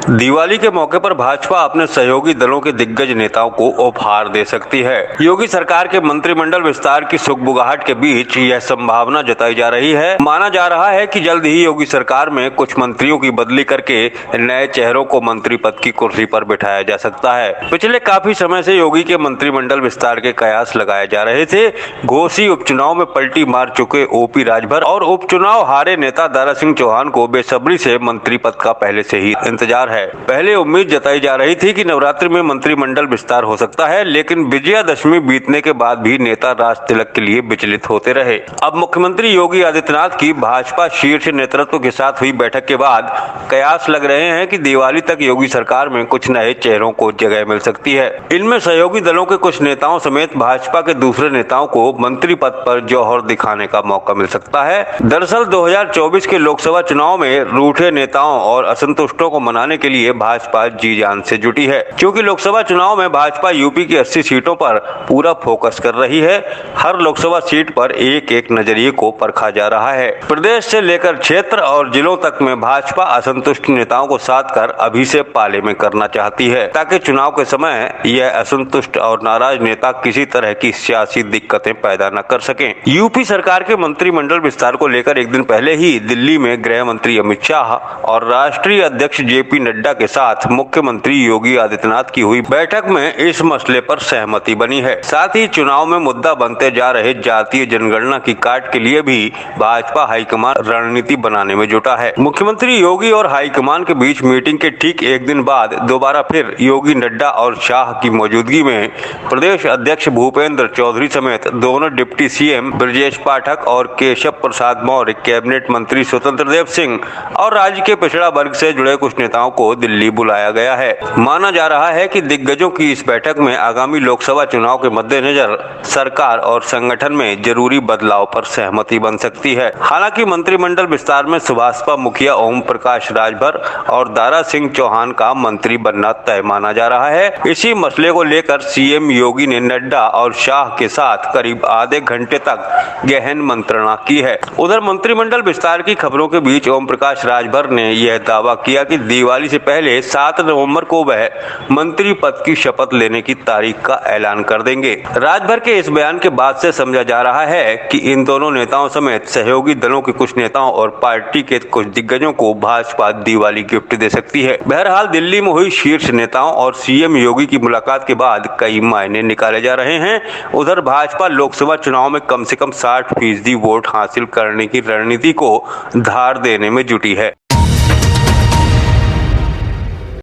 दिवाली के मौके पर भाजपा अपने सहयोगी दलों के दिग्गज नेताओं को उपहार दे सकती है। योगी सरकार के मंत्रिमंडल विस्तार की सुगबुगाहट के बीच यह संभावना जताई जा रही है। माना जा रहा है कि जल्द ही योगी सरकार में कुछ मंत्रियों की बदली करके नए चेहरों को मंत्री पद की कुर्सी पर बिठाया जा सकता है। पिछले काफी समय से योगी के मंत्रिमंडल विस्तार के कयास लगाए जा रहे थे। घोसी उपचुनाव में पलटी मार चुके ओपी राजभर और उपचुनाव हारे नेता दारा सिंह चौहान को बेसब्री से मंत्री पद का पहले से ही इंतजार है। पहले उम्मीद जताई जा रही थी कि नवरात्रि में मंत्रिमंडल विस्तार हो सकता है, लेकिन विजयादशमी बीतने के बाद भी नेता राज तिलक के लिए विचलित होते रहे। अब मुख्यमंत्री योगी आदित्यनाथ की भाजपा शीर्ष नेतृत्व के साथ हुई बैठक के बाद कयास लग रहे हैं कि दिवाली तक योगी सरकार में कुछ नए चेहरों को जगह मिल सकती है। इनमें सहयोगी दलों के कुछ नेताओं समेत भाजपा के दूसरे नेताओं को मंत्री पद पर जौहर दिखाने का मौका मिल सकता है। दरअसल 2024 के लोकसभा चुनाव में रूठे नेताओं और असंतुष्टों को मनाने के लिए भाजपा जी जान से जुटी है। क्योंकि लोकसभा चुनाव में भाजपा यूपी की 80 सीटों पर पूरा फोकस कर रही है। हर लोकसभा सीट पर एक एक नजरिए को परखा जा रहा है। प्रदेश से लेकर क्षेत्र और जिलों तक में भाजपा असंतुष्ट नेताओं को साथ कर अभी से पाले में करना चाहती है, ताकि चुनाव के समय यह असंतुष्ट और नाराज नेता किसी तरह की सियासी दिक्कतें पैदा न कर सकें। यूपी सरकार के मंत्रिमंडल विस्तार को लेकर एक दिन पहले ही दिल्ली में गृह मंत्री अमित शाह और राष्ट्रीय अध्यक्ष जेपी नड्डा के साथ मुख्यमंत्री योगी आदित्यनाथ की हुई बैठक में इस मसले पर सहमति बनी है। साथ ही चुनाव में मुद्दा बनते जा रहे जातीय जनगणना की काट के लिए भी भाजपा हाईकमान रणनीति बनाने में जुटा है। मुख्यमंत्री योगी और हाईकमान के बीच मीटिंग के ठीक एक दिन बाद दोबारा फिर योगी, नड्डा और शाह की मौजूदगी में प्रदेश अध्यक्ष भूपेंद्र चौधरी समेत दोनों डिप्टी सीएम ब्रजेश पाठक और केशव प्रसाद मौर्य, कैबिनेट मंत्री स्वतंत्र देव सिंह और राज्य के पिछड़ा वर्ग से जुड़े कुछ नेताओं को दिल्ली बुलाया गया है। माना जा रहा है कि दिग्गजों की इस बैठक में आगामी लोकसभा चुनाव के मद्देनजर सरकार और संगठन में जरूरी बदलाव पर सहमति बन सकती है। हालांकि मंत्रिमंडल विस्तार में सुभाषपा मुखिया ओम प्रकाश राजभर और दारा सिंह चौहान का मंत्री बनना तय माना जा रहा है। इसी मसले को लेकर सीएम योगी ने नड्डा और शाह के साथ करीब आधे घंटे तक गहन मंत्रणा की है। उधर मंत्रिमंडल विस्तार की खबरों के बीच ओम प्रकाश राजभर ने यह दावा किया कि दिवाली से पहले 7 नवंबर को वह मंत्री पद की शपथ लेने की तारीख का ऐलान कर देंगे। राजभर के इस बयान के बाद से समझा जा रहा है कि इन दोनों नेताओं समेत सहयोगी दलों के कुछ नेताओं और पार्टी के कुछ दिग्गजों को भाजपा दिवाली गिफ्ट दे सकती है। बहरहाल दिल्ली में हुई शीर्ष नेताओं और सीएम योगी की मुलाकात के बाद कई मायने निकाले जा रहे हैं। उधर भाजपा लोकसभा चुनाव में कम से कम 60% वोट हासिल करने की रणनीति को धार देने में जुटी है।